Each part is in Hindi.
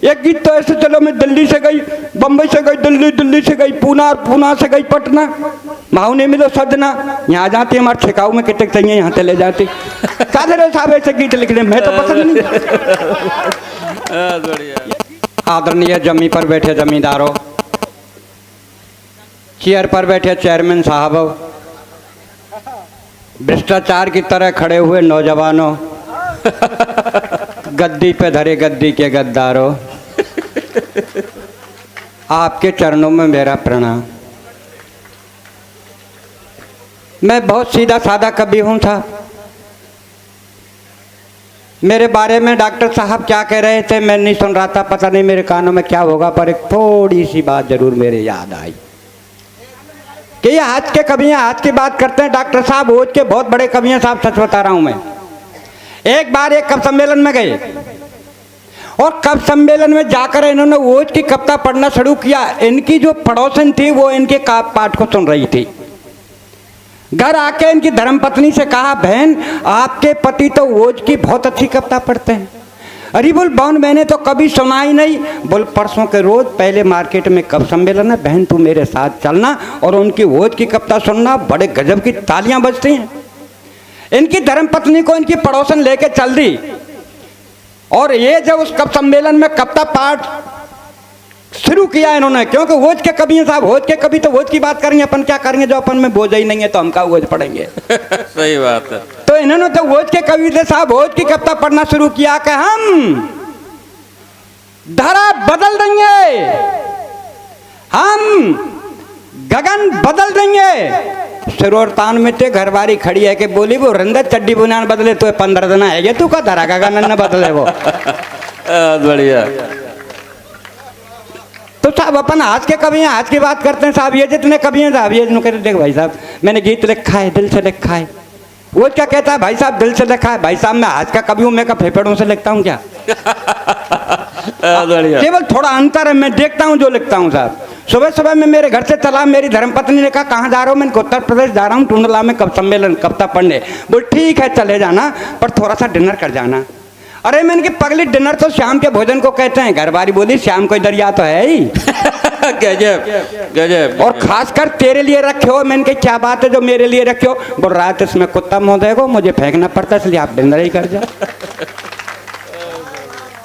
एक गीत तो ऐसे चलो, मैं दिल्ली से गई, बम्बई से गई दिल्ली, दिल्ली से गई पूना, और पूना से गई पटना, माऊ ने मिलो सदना, यहाँ जाते हमारे छिकाऊ में कितने चाहिए यहाँ से ले जाते। साधरे साहब ऐसे गीत लिखने मैं तो पसंद नहीं। आदरणीय जमी पर बैठे जमींदारों, चेयर पर बैठे चेयरमैन साहब, भ्रष्टाचार की तरह खड़े हुए नौजवानों, गद्दी पे धरे गद्दी के गद्दारों, आपके चरणों में मेरा प्रणाम। मैं बहुत सीधा साधा कवि हूँ साहब। मेरे बारे में डॉक्टर साहब क्या कह रहे थे मैं नहीं सुन रहा था, पता नहीं मेरे कानों में क्या होगा, पर एक थोड़ी सी बात जरूर मेरे याद आई कि ये आज के कवि हैं, आज की बात करते हैं। डॉक्टर साहब ओज के बहुत बड़े कवि हैं साहब, सच बता रहा हूँ मैं। एक बार एक कवि सम्मेलन में गए और कवि सम्मेलन में जाकर इन्होंने ओज की कविता पढ़ना शुरू किया। इनकी जो पड़ोसन थी वो इनके पाठ को सुन रही थी। घर आके इनकी धर्मपत्नी से कहा, बहन आपके पति तो ओज की बहुत अच्छी कविता पढ़ते हैं। अरे बोल बहन मैंने तो कभी सुना ही नहीं। बोल परसों के रोज पहले मार्केट में कवि सम्मेलन है, बहन तू मेरे साथ चलना और उनकी ओज की कविता सुनना, बड़े गजब की तालियां बजती हैं। इनकी धर्मपत्नी को इनकी पड़ोसन लेके चल दी और ये जब उस कवि सम्मेलन में कविता पाठ शुरू किया इन्होंने, क्योंकि ओज के कवि हैं साहब, ओज के कवि तो ओज की बात करेंगे, अपन क्या करेंगे जो अपन में बोझ ही नहीं है तो हम का ओज पढ़ेंगे। सही बात है। तो इन्होंने तो ओज के कवि थे साहब, ओज की कविता पढ़ना शुरू किया कि हम धरा बदल देंगे, हम गगन बदल देंगे। सिरोरतान में ते घरवारी खड़ी है कि बोली वो रंदर चड्डी बुनियान बदले तो 15 दिन है तू का धरा गगन न बदले वो। बढ़िया। तो साहब अपन आज के कवि हैं, आज की बात करते हैं साहब। ये जितने कवि हैं साहब, ये कहते देख भाई साहब मैंने गीत लिखा है, दिल से लिखा है। वो क्या कहता है भाई साहब दिल से लिखा है। भाई साहब मैं आज का कवि हूँ, मैं का फेफड़ों से लिखता हूँ क्या? केवल थोड़ा अंतर है, मैं देखता हूँ जो लिखता हूँ साहब। सुबह सुबह मैं मेरे घर से चला, मेरी धर्मपत्नी ने कहा कहाँ जा रहा हूँ? मैंने उत्तर प्रदेश जा रहा हूँ, टूंडला में कवि सम्मेलन कविता पढ़ने। बोल ठीक है चले जाना, पर थोड़ा सा डिनर कर जाना। अरे मैंने कि पगली डिनर तो शाम के भोजन को कहते हैं। घरवारी बोली शाम कोई दरिया तो है ही। गजब गजब। और खासकर तेरे लिए रखे हो। मैंने कहा क्या बात है जो मेरे लिए रखे हो? बोल रहा है इसमें कुत्ता महोदय को मुझे फेंकना पड़ता है, इसलिए आप डिनर ही कर जाओ।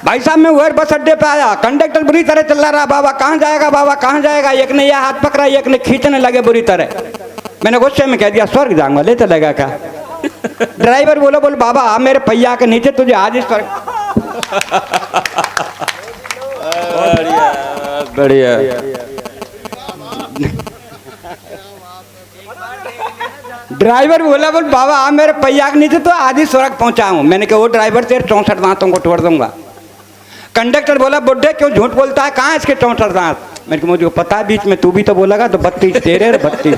भाई साहब मैं वह बस अड्डे पे आया, कंडक्टर बुरी तरह चल रहा, बाबा कहाँ जाएगा, बाबा कहाँ जाएगा। एक ने यह हाथ पकड़ा, एक ने खींचने लगे बुरी तरह। मैंने गुस्से में कह दिया स्वर्ग जाऊंगा, ले चलेगा क्या? ड्राइवर बोलो बोल बाबा आप मेरे पहिया के नीचे, तुझे आज इस पर। बढ़िया बढ़िया। ड्राइवर बोला बोल बाबा आप मेरे पहिया के नीचे, तो आज ही स्वर्ग पहुंचाऊं। मैंने कहा वो ड्राइवर तेरे 64 दांतों को तोड़ दूंगा। कंडक्टर बोला बुड्ढे क्यों झूठ बोलता है, कहाँ इसके 64 दांत? मैंने कहा मुझे पता है, बीच में तू भी तो बोलेगा, तो 32 तेरे 32।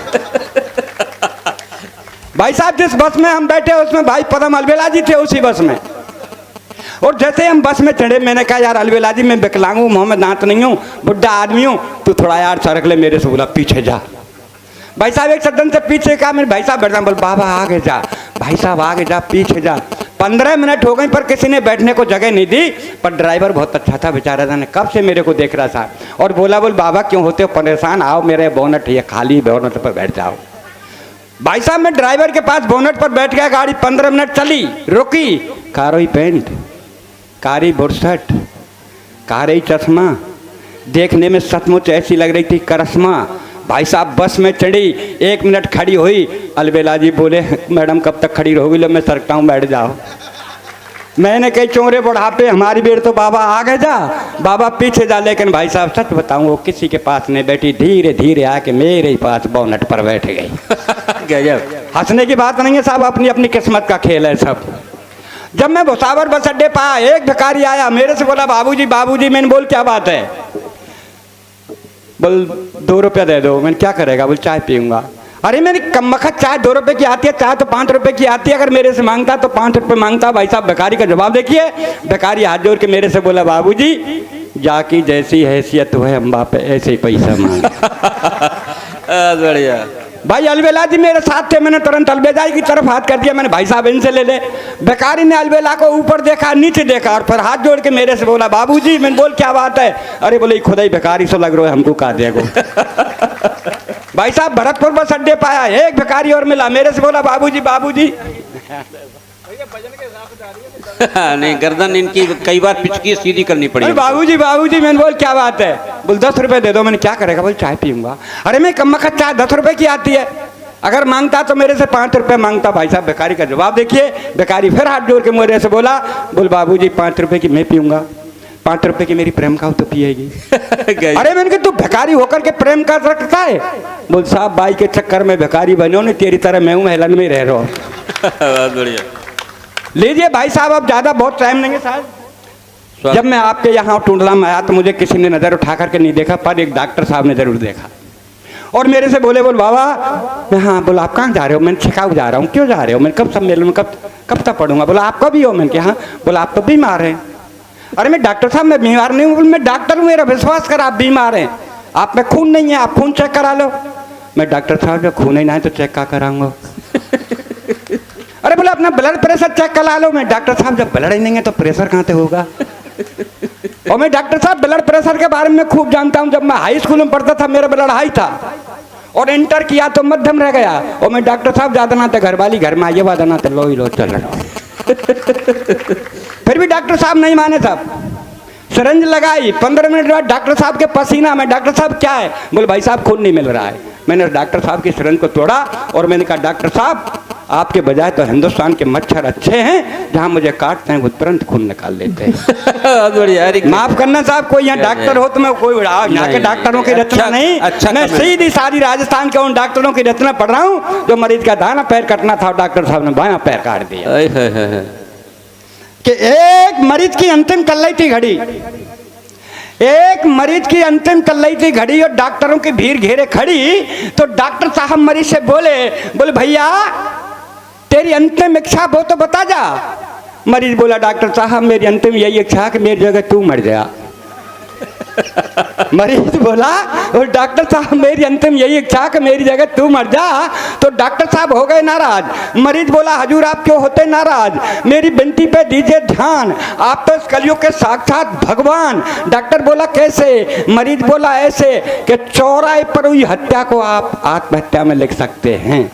भाई साहब जिस बस में हम बैठे उसमें भाई पदम अलबेला जी थे उसी बस में। और जैसे हम बस में चढ़े मैंने कहा यार अलबेला जी मैं विकलांग हूँ, मुँह में दांत नहीं हूँ, बुढ़ा आदमी हूँ, तू थोड़ा यार सरक ले मेरे से। बोला पीछे जा। भाई साहब एक सदन से पीछे कहा, मेरे भाई साहब बैठना, बोल बाबा आगे जा। भाई साहब आगे जा, पीछे जा। 15 मिनट हो गए पर किसी ने बैठने को जगह नहीं दी। पर ड्राइवर बहुत अच्छा था बेचारा, था कब से मेरे को देख रहा था और बोला बोल बाबा क्यों होते हो परेशान, आओ मेरे बोनट ये खाली बोनट पर बैठ जाओ। भाई साहब मैं ड्राइवर के पास बोनट पर बैठ गया, गाड़ी 15 मिनट चली, रुकी। कारोई पेंट, कारी बुरसट, कारी चश्मा, देखने में सचमुच ऐसी लग रही थी करश्मा। भाई साहब बस में चढ़ी, 1 मिनट खड़ी हुई। अलबेला जी बोले मैडम कब तक खड़ी रहोगी? लो मैं सरकता हूँ, बैठ जाओ। मैंने कही चोरे बुढ़ापे हमारी बेर तो बाबा आगे जा, बाबा पीछे जा। लेकिन भाई साहब सच बताऊं वो किसी के पास नहीं बैठी, धीरे धीरे आके मेरे ही पास बोनट पर बैठ गई। हंसने की बात नहीं है साहब, अपनी अपनी किस्मत का खेल है सब। जब मैं भुसावर बस अड्डे पर आया, एक भिखारी आया मेरे से बोला बाबूजी बाबूजी। मैंने बोल क्या बात है? बोल 2 रुपया दे दो। मैंने क्या करेगा? बोल चाय पीऊंगा। अरे मेरी कमबख्त चाय 2 रुपए की आती है, चाय तो 5 रुपए की आती है। अगर मेरे से मांगता तो 5 रुपए मांगता। भाई साहब भिखारी का जवाब देखिए। भिखारी हाथ जोड़ के मेरे से बोला बाबूजी जाकी जैसी हैसियत है अम्बा पे ऐसे ही पैसा मांग। बढ़िया। भाई अलवेला जी मेरे साथ थे, मैंने तुरंत अलवेला की तरफ हाथ कर दिया, मैंने भाई साहब इनसे ले ले। बेकारी ने अलवेला को ऊपर देखा नीचे देखा और फिर हाथ जोड़ के मेरे से बोला बाबूजी। मैंने बोल क्या बात है? अरे बोले खुदा ही बेकारी सो लग रहा है हमको कहा देगो। भाई साहब भरतपुर बस अड्डे पाया, एक भिखारी और मिला, मेरे से बोला बाबूजी बाबूजी। नहीं गर्दन इनकी कई बार पिचकी सीधी करनी पड़ी। बाबूजी बाबूजी। मैंने बोल क्या बात है? बोल 10 रुपए दे दो। मैंने क्या करेगा? बोल चाय पीऊंगा। अरे मैं कम वक्त चाय 10 रुपए की आती है, अगर मांगता तो मेरे से 5 रुपए मांगता। भाई साहब भिखारी का जवाब देखिए, भिखारी फिर हाथ जोड़ के मेरे से बोला बोल बाबूजी 5 रुपए की मैं पीऊंगा, 5 रुपए की मेरी प्रेम का तो पिएगी। अरे मैंने कहा तू भिखारी होकर के प्रेम का रखता है? बोल साहब बाई के चक्कर में भिखारी बनो नहीं, तेरी तरह मैं हूँ हेलन में रह रहा हूँ। बहुत बढ़िया। लीजिए भाई साहब, अब ज्यादा बहुत टाइम लेंगे साहब। जब मैं आपके यहाँ टूंडला में आया तो मुझे किसी ने नजर उठा करके नहीं देखा, पर एक डॉक्टर साहब ने जरूर देखा और मेरे से बोले बोल बाबा। मैं हाँ। बोला आप कहाँ जा रहे हो? मैंने शिकागो जा रहा हूँ। क्यों जा रहे हो? मैं कब सम्मेलन में कब तक पढ़ूंगा? बोला आप कभी हो? मैंने कहा हाँ। बोला आप तो बीमार हैं। अरे मैं डॉक्टर साहब मैं बीमार नहीं हूँ। मैं डॉक्टर हूँ, मेरा विश्वास कर, आप बीमार हैं, आप में खून नहीं है, आप खून चेक करा लो। मैं डॉक्टर साहब जब खून ही ना है तो चेक क्या कराऊंगा? अरे बोला अपना ब्लड प्रेशर चेक करा लो। मैं डॉक्टर साहब जब ब्लड ही नहीं है तो प्रेशर कहाँ से होगा? और मैं डॉक्टर साहब ब्लड प्रेशर के बारे में खूब जानता हूँ। जब मैं हाई स्कूल में पढ़ता था मेरा ब्लड हाई था और इंटर किया तो मध्यम रह गया। और मैं डॉक्टर साहब ज्यादा ना तो घर वाली घर में आइए वादा ना तो लो चल रहा। फिर भी डॉक्टर साहब नहीं माने साहब। सिरंज लगाई, 15 मिनट बाद डॉक्टर साहब के पसीना में। डॉक्टर साहब क्या है? बोले भाई साहब खून नहीं मिल रहा है। मैंने डॉक्टर साहब की सिरंज को तोड़ा और मैंने कहा डॉक्टर साहब आपके बजाय तो हिंदुस्तान के मच्छर अच्छे हैं, जहां मुझे काटते हैं वो तुरंत खून निकाल लेते हैं। बहुत बढ़िया। माफ करना साहब, कोई यहाँ डॉक्टर हो तो मैं कोई यहाँ के डॉक्टरों की रचना नहीं। मैं सीधी सारी राजस्थान के उन डॉक्टरों की रचना पढ़ रहा हूँ जो मरीज का दाना पैर कटना था, डॉक्टर साहब ने बायां पैर काट दिया। कि एक मरीज की अंतिम कल्लाई थी घड़ी, एक मरीज की अंतिम कल्लाई थी घड़ी और डॉक्टरों की भीड़ घेरे खड़ी। तो डॉक्टर साहब मरीज से बोले भैया तेरी अंतिम इच्छा वो तो बता जा। मरीज बोला डॉक्टर साहब मेरी अंतिम यही इच्छा कि मेरी जगह तू मर जा। मरीज बोला और डॉक्टर साहब मेरी अंतिम यही इच्छा कि मेरी जगह तू मर जा। तो डॉक्टर साहब हो गए नाराज। मरीज बोला हजूर आप क्यों होते नाराज? मेरी विनती पे दीजिए ध्यान, आप तो इस कलयुग के साक्षात भगवान। डॉक्टर बोला कैसे? मरीज बोला ऐसे कि चौराहे पर हुई हत्या को आप आत्महत्या में लिख सकते हैं,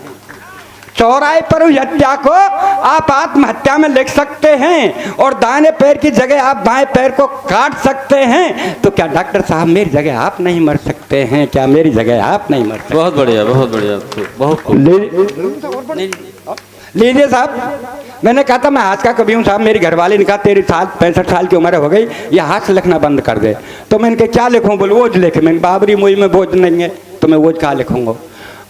चौराहे पर हुई हत्या को आप आत्महत्या में लिख सकते हैं और दाहिने पैर की जगह आप बाएं पैर को काट सकते हैं। तो क्या डॉक्टर साहब मेरी जगह आप नहीं मर सकते हैं? क्या मेरी जगह आप नहीं मर सकते? बहुत बढ़िया, बहुत बढ़िया, बहुत लीजिए साहब, मैंने कहा था मैं आज का कभी हूँ साहब। मेरी घरवाली ने कहा तेरी 65 साल की उम्र हो गई, ये हाथ से लिखना बंद कर दे। तो मैंने कहा क्या लिखूँ? बोल वोज लिखे। मैंने बाबरी मुझ में बोझ नहीं है तो मैं वोज कहा लिखूंगा।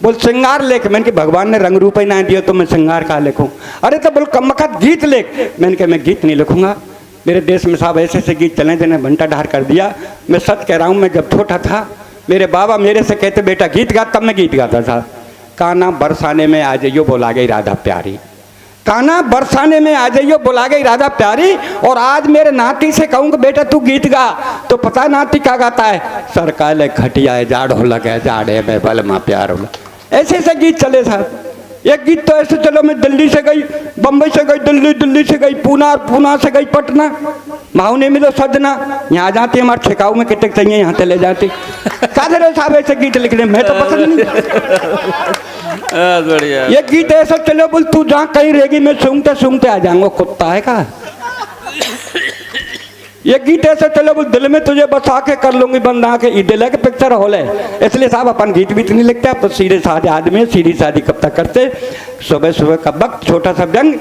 बोल श्रृंगार लेख। मैंने कि भगवान ने रंग रूप ही ना दिया तो मैं श्रृंगार कहा लिखूं। अरे तो बोल कम वक्त गीत लेख। मैंने कहा मैं गीत नहीं लिखूंगा, मेरे देश में साहब ऐसे ऐसे गीत चले जिन्हें घंटा ढार कर दिया। मैं सच कह रहा हूँ, मैं जब छोटा था मेरे बाबा मेरे से कहते बेटा गीत गा, तब मैं गीत गाता था। काना बरसाने में आ जाइयो बुला गई राधा प्यारी, काना बरसाने में आ जाइयो बुला गई राधा प्यारी। और आज मेरे नाती से कहूँगा बेटा तू गीत गा, तो पता नाती क्या गाता है? सरकाले खटिया है जाड़ो लगे जाड़े में बल माँ प्यार हो। ऐसे ऐसे गीत चले साहब। एक गीत तो ऐसे चलो मैं दिल्ली से गई बम्बई से गई दिल्ली, दिल्ली से गई पूना, पूना से गई पटना, माऊ ने मिलो सजना, यहाँ जाती हमारे छिकाऊ में कितने चाहिए यहाँ से ले जाती। कादर साहब ऐसे गीत लिख रहे, मैं तो पसंद नहीं। बढ़िया। ये गीत ऐसा चलो बोल तू जहाँ कहीं रहेगी मैं सूंघते सूंघते आ जाऊंगा, कुत्ता है का। ये गीत ऐसे चलो बोल दिल में तुझे बसा के कर लूंगी बंद आके, दिल के पिक्चर हॉल है। इसलिए साहब अपन गीत बीत नहीं लिखते, आप तो सीधे साधे आदमी, सीधी सादी कब तक करते। सुबह सुबह का वक्त, छोटा सा व्यंग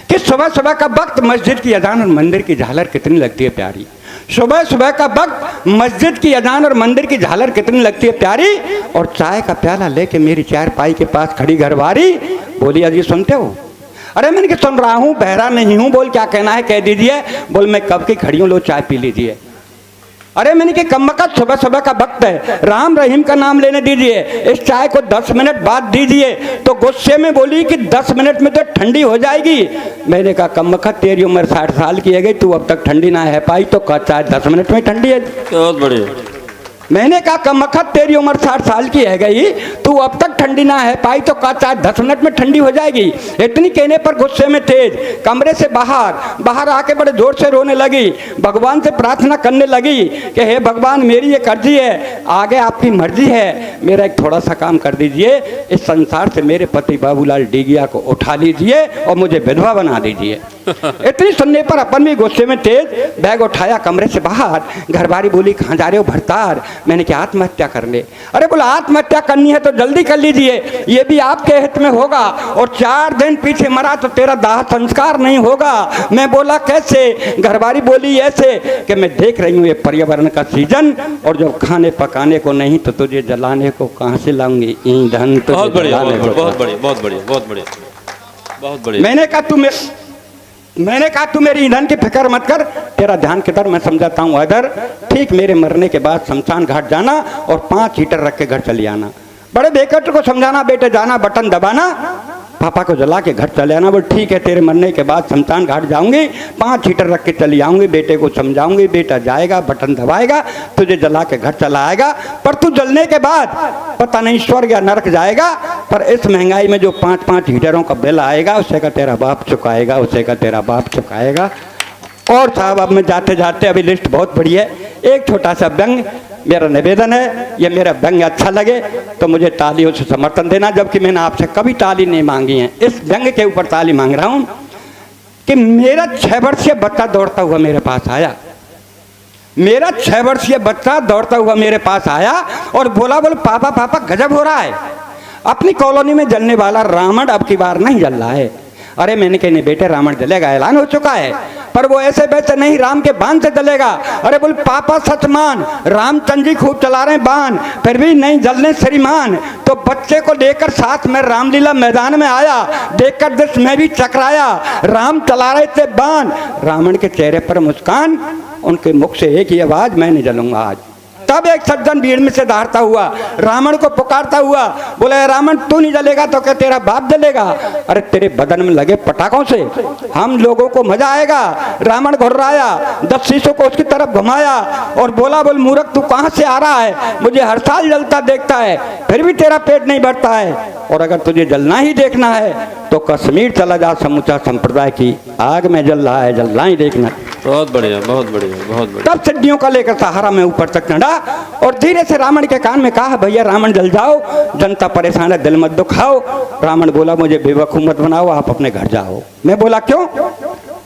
कि सुबह सुबह का वक्त मस्जिद की अजान और मंदिर की झालर कितनी लगती है प्यारी। सुबह सुबह का वक्त मस्जिद की अजान और मंदिर की झालर कितनी लगती है प्यारी। और चाय का प्याला लेके मेरी चारपाई के पास खड़ी घरवारी बोली अजी सुनते हो? अरे मैंने कि सुन रहा हूँ, बहरा नहीं हूँ, बोल क्या कहना है कह दीजिए। बोल मैं कब की खड़ी हूँ, लो चाय पी लीजिए। अरे मैंने कि कम वक्त सुबह सुबह का वक्त है, राम रहीम का नाम लेने दीजिए, इस चाय को 10 मिनट बाद दीजिए। तो गुस्से में बोली कि 10 मिनट में तो ठंडी हो जाएगी। मैंने कहा कम वक्त तेरी उम्र 60 साल की है गई, तू अब तक ठंडी ना है पाई तो चाय 10 मिनट में ठंडी है। बहुत बढ़िया। मैंने कहा कमखत तेरी उम्र 60 साल की है गई, तू अब तक ठंडी ना है पाई तो का 10 मिनट में ठंडी हो जाएगी। इतनी कहने पर गुस्से में तेज कमरे से बाहर आके बड़े जोर से रोने लगी, भगवान से प्रार्थना करने लगी कि हे भगवान मेरी ये कर्जी है, आगे आपकी मर्जी है, मेरा एक थोड़ा सा काम कर दीजिए, इस संसार से मेरे पति बाबूलाल डीगिया को उठा लीजिए और मुझे विधवा बना दीजिए। इतनी सुनने पर अपन भी गुस्से में तेज बैग उठाया कमरे से बाहर। घरवाली बोली कहाँ जा रहे हो भरतार? मैंने कहा आत्महत्या कर ले। अरे बोला आत्महत्या करनी है तो जल्दी कर लीजिए, ये भी आपके हित में होगा, और 4 दिन पीछे मरा तो तेरा दाह संस्कार नहीं होगा। मैं बोला कैसे? घरवाली बोली ऐसे कि मैं देख रही हूँ ये पर्यावरण का सीजन, और जब खाने पकाने को नहीं तो तुझे जलाने को कहाँ से लाऊंगी ईंधन। बहुत बढ़िया, बहुत बढ़िया, बहुत बढ़िया, बहुत बढ़िया, बहुत बढ़िया। मैंने कहा तू मेरी ईंधन की फिक्र मत कर, तेरा ध्यान किधर मैं समझाता हूँ इधर। ठीक मेरे मरने के बाद शमशान घाट जाना और 5 हीटर रख के घर चले आना। बड़े बेकट को समझाना, बेटे जाना बटन दबाना, पापा को जला के घर चले आना। बोल ठीक है, तेरे मरने के बाद शमशान घाट जाऊंगी, 5 हीटर रख के चली आऊंगी, बेटे को समझाऊंगी, बेटा जाएगा बटन दबाएगा, तुझे जला के घर चला आएगा, पर तू जलने के बाद पता नहीं स्वर्ग या नरक जाएगा, पर इस महंगाई में जो 5-5 हीटरों का बिल आएगा उसे का तेरा बाप चुकाएगा, उसे का तेरा बाप चुकाएगा। और साहब अब मैं जाते जाते, अभी लिस्ट बहुत बड़ी है, एक छोटा सा व्यंग मेरा निवेदन है, ये मेरा व्यंग अच्छा लगे तो मुझे तालियों से समर्थन देना, जबकि मैंने आपसे कभी ताली नहीं मांगी है। इस व्यंग के ऊपर ताली मांग रहा हूँ कि मेरा 6 वर्षीय बच्चा दौड़ता हुआ मेरे पास आया, मेरा 6 वर्षीय बच्चा दौड़ता हुआ मेरे पास आया और बोला पापा पापा गजब हो रहा है, अपनी कॉलोनी में जलने वाला रावण अब की बार नहीं जल रहा है। अरे मैंने कहा नहीं बेटे रावण जलेगा, ऐलान हो चुका है, पर वो ऐसे वैसे नहीं, राम के बाण से जलेगा। अरे बोल पापा सच मान, रामचंद्र जी खूब चला रहे हैं बाण, फिर भी नहीं जलने श्रीमान। तो बच्चे को लेकर साथ में रामलीला मैदान में आया, देखकर दृश्य में भी चकराया, राम चला रहे थे बाण, रावण के चेहरे पर मुस्कान, उनके मुख से एक ही आवाज, मैं नहीं जलूंगा आज। तब एक सज्जन भीड़ में से दहाड़ता हुआ रावण को पुकारता हुआ बोले रावण तू नहीं जलेगा तो क्या तेरा बाप जलेगा? अरे तेरे बदन में लगे पटाखों से हम लोगों को मजा आएगा। रावण घुर्राया, 10 शीशों को उसकी तरफ घुमाया और बोला बोल मूर्ख तू कहाँ से आ रहा है? मुझे हर साल जलता देखता है, फिर भी तेरा पेट नहीं भरता है, और अगर तुझे जलना ही देखना है तो कश्मीर चला जा, समूचा संप्रदाय की आग में जल रहा है, जलना ही देखना। बहुत बढ़िया, बहुत बढ़िया, बहुत बढ़िया। तब सिद्धियों का लेकर सहारा में ऊपर तक चढ़ा और धीरे से रावण के कान में कहा भैया रावण जल जाओ, जनता परेशान है, दिल मत दुखाओ। रावण बोला मुझे बेवकूफ मत बनाओ, आप अपने घर जाओ। मैं बोला क्यों?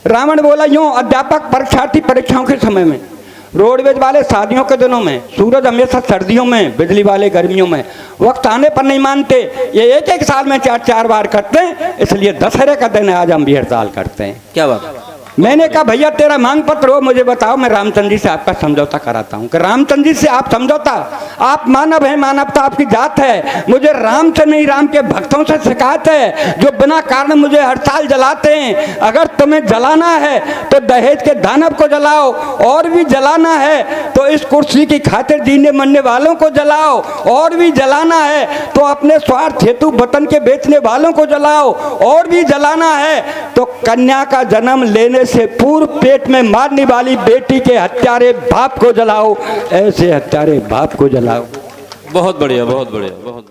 रावण बोला यूं, अध्यापक परीक्षार्थी परीक्षाओं के समय में, रोडवेज वाले शादियों के दिनों में, सूरज हमेशा सर्दियों में, बिजली वाले गर्मियों में, वक्त आने पर नहीं मानते, ये एक साल में 4-4 बार करते हैं, इसलिए दशहरे का दिन आज हम भी हड़ताल करते हैं। क्या बात? मैंने कहा भैया तेरा मांग पत्र हो, मुझे बताओ, मैं रामचंद्र जी से आपका समझौता कराता हूँ। कि रामचंद्र जी से आप समझौता? आप मानव है, मानवता आपकी जात है, मुझे राम से नहीं राम के भक्तों से शिकायत है जो बिना कारण मुझे हर साल जलाते हैं। अगर तुम्हें जलाना है तो दहेज के दानव को जलाओ, और भी जलाना है तो इस कुर्सी की खातिर जीने मरने वालों को जलाओ, और भी जलाना है तो अपने स्वार्थ हेतु वतन के बेचने वालों को जलाओ, और भी जलाना है तो कन्या का जन्म लेने से पूर्व पेट में मारने वाली बेटी के हत्यारे बाप को जलाओ, ऐसे हत्यारे बाप को जलाओ। बहुत बढ़िया, बहुत बढ़िया, बहुत